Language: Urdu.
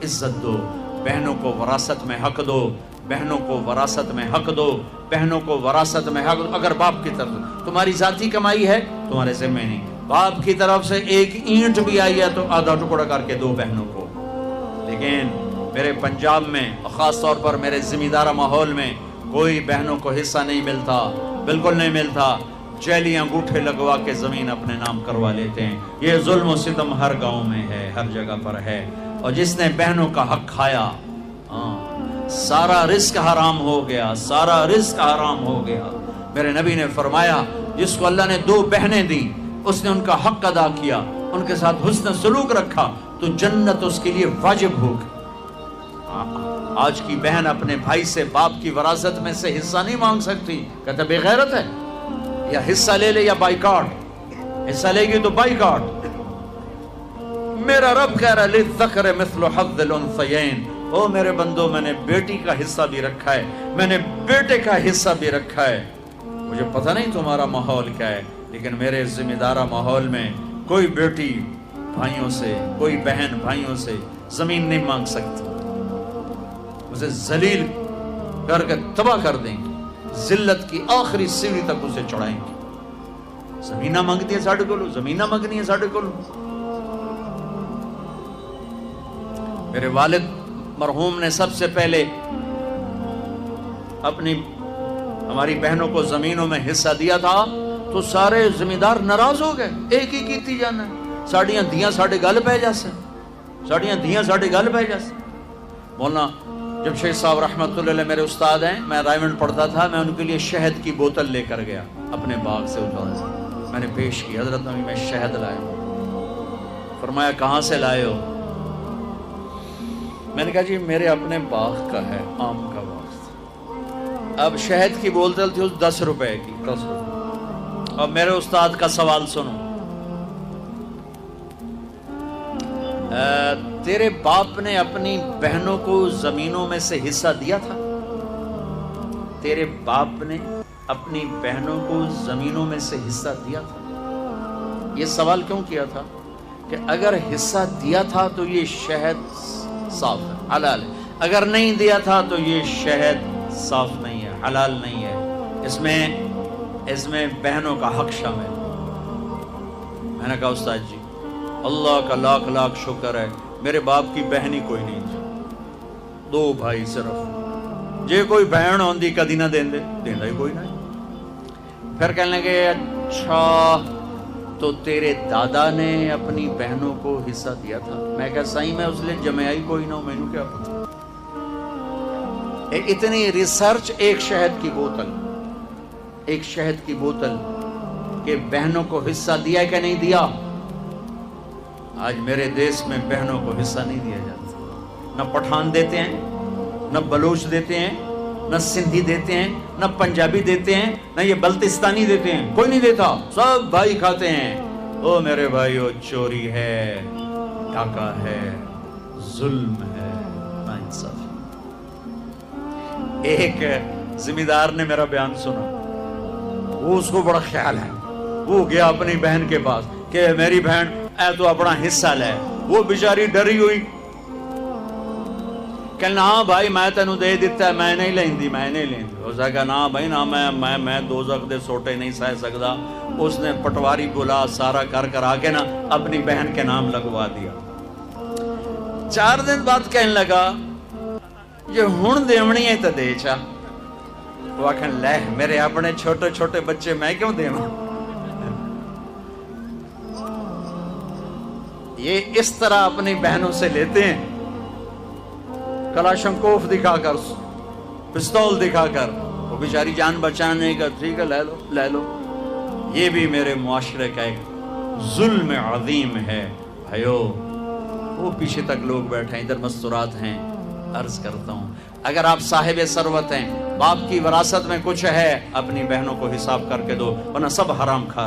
عزت دو، بہنوں کو وراثت میں حق دو، بہنوں کو وراثت میں حق دو، بہنوں کو وراثت میں حق دو۔ اگر باپ کی طرف تمہاری ذاتی کمائی ہے تمہارے ذمہ نہیں، باپ کی طرف سے ایک اینٹ بھی آئی ہے تو آدھا ٹکڑا کر کے دو بہنوں کو۔ لیکن میرے پنجاب میں خاص طور پر میرے زمیندارہ ماحول میں کوئی بہنوں کو حصہ نہیں ملتا، بالکل نہیں ملتا۔ جیلی انگوٹھے لگوا کے زمین اپنے نام کروا لیتے ہیں۔ یہ ظلم و ستم ہر گاؤں میں ہے، ہر جگہ پر ہے۔ اور جس نے بہنوں کا حق کھایا سارا رزق حرام ہو گیا، سارا رزق حرام ہو گیا۔ میرے نبی نے فرمایا جس کو اللہ نے 2 بہنیں دی، اس نے ان کا حق ادا کیا، ان کے ساتھ حسن سلوک رکھا تو جنت اس کے لیے واجب ہوگی۔ آج کی بہن اپنے بھائی سے باپ کی وراثت میں سے حصہ نہیں مانگ سکتی، کہتا بے غیرت ہے، یا حصہ لے لے یا بائیکاٹ، حصہ لے گی تو بائیکاٹ۔ میرا رب کہہ رہا ہے للذکر مثل حظ الانثیین، او میرے بندو میں نے بیٹی کا حصہ بھی رکھا ہے، میں نے بیٹے کا حصہ بھی رکھا ہے۔ مجھے پتہ نہیں تمہارا ماحول کیا ہے، لیکن میرے ذمہ دارہ ماحول میں کوئی بیٹی بھائیوں سے، کوئی بہن بھائیوں سے زمین نہیں مانگ سکتی، اسے ذلیل کر کے تباہ کر دیں گے، ذلت کی آخری سیڑھی تک اسے چڑھائیں گے۔ زمینہ مانگتی ہے ساڑھے کلو، زمینہ مانگنی ہے ساڑھے کلو۔ میرے والد مرحوم نے سب سے پہلے اپنی ہماری بہنوں کو زمینوں میں حصہ دیا تھا تو سارے زمیندار ناراض ہو گئے، ایک ہی کیتی جانا ہے، ساڑیاں دیاں ساڑھے گل پہ جیسے، ساڑیاں دیاں ساڑھے گل پہ جیسے۔ مولانا جب شیخ صاحب رحمۃ اللہ علیہ میرے استاد ہیں، میں رائمنڈ پڑھتا تھا، میں ان کے لیے شہد کی بوتل لے کر گیا اپنے باغ سے اتارا سے، میں نے پیش کی، حضرت نبی میں شہد لایا ہوں۔ فرمایا کہاں سے لائے ہو؟ میں نے کہا جی میرے اپنے باغ کا ہے، آم کا باغ۔ اب شہد کی بوتل تھی اس 10 روپے کی، 10 روپے۔ اب میرے استاد کا سوال سنو، تیرے باپ نے اپنی بہنوں کو زمینوں میں سے حصہ دیا تھا؟ تیرے باپ نے اپنی بہنوں کو زمینوں میں سے حصہ دیا تھا؟ یہ سوال کیوں کیا تھا کہ اگر حصہ دیا تھا تو یہ شہد صاف ہے، حلال ہے، اگر نہیں دیا تھا تو یہ شہد صاف نہیں ہے، حلال نہیں ہے، اس میں بہنوں کا حق شامل ہے۔ میں نے کہا استاد جی اللہ کا لاکھ لاکھ شکر ہے میرے باپ کی بہن ہی کوئی نہیں تھی، 2 بھائی صرف، جے کوئی بہن ہوندی کدی نہ دیندے، دیندہ ہی کوئی نہیں۔ پھر کہنے لگے اچھا تو تیرے دادا نے اپنی بہنوں کو حصہ دیا تھا؟ میں کہا صحیح میں اس لیے جمعائی کوئی نہ ہو، میں نے کیا پتا۔ اتنی ریسرچ ایک شہد کی بوتل، ایک شہد کی بوتل کہ بہنوں کو حصہ دیا کہ نہیں دیا؟ آج میرے دیش میں بہنوں کو حصہ نہیں دیا جاتا، نہ پٹھان دیتے ہیں، نہ بلوچ دیتے ہیں، نہ سندھی دیتے ہیں، نہ پنجابی دیتے ہیں، نہ یہ بلتستانی دیتے ہیں، کوئی نہیں دیتا، سب بھائی کھاتے ہیں۔ او میرے بھائیو، چوری ہے، ڈاکہ ہے، ظلم ہے، ناانصافی۔ ایک زمیندار نے میرا بیان سنا، وہ اس کو بڑا خیال ہے، وہ گیا اپنی بہن کے پاس کہ میری بہن اے تو اپنا حصہ لے۔ وہ بیچاری ڈری ہوئی، کہنا ہاں بھائی میں تینوں دے دیتا ہے، میں نہیں لیندی، میں نہیں لیندی۔ اس نے کہا نا بھائی نا، میں دوزخ دے سوٹے نہیں سہ سکتا۔ اس نے پٹواری بلا سارا کر آ کے نا اپنی بہن کے نام لگوا دیا۔ 4 دن بعد کہنے لگا یہ ہن دیونی ہے تو دے چا۔ وہ آکھن لے میرے اپنے چھوٹے چھوٹے بچے میں کیوں دیواں؟ یہ اس طرح اپنی بہنوں سے لیتے ہیں، کلاشنکوف دکھا کر، پستول دکھا کر، وہ بیچاری جان بچانے کا، ٹھیک ہے لے لو لے لو۔ یہ بھی میرے معاشرے کا ایک ظلم عظیم ہے بھائیو۔ وہ پیچھے تک لوگ بیٹھے ہیں، ادھر مستورات ہیں، عرض کرتا ہوں اگر آپ صاحب ثروت ہیں، باپ کی وراثت میں کچھ ہے، اپنی بہنوں کو حساب کر کے دو، ورنہ سب حرام کھا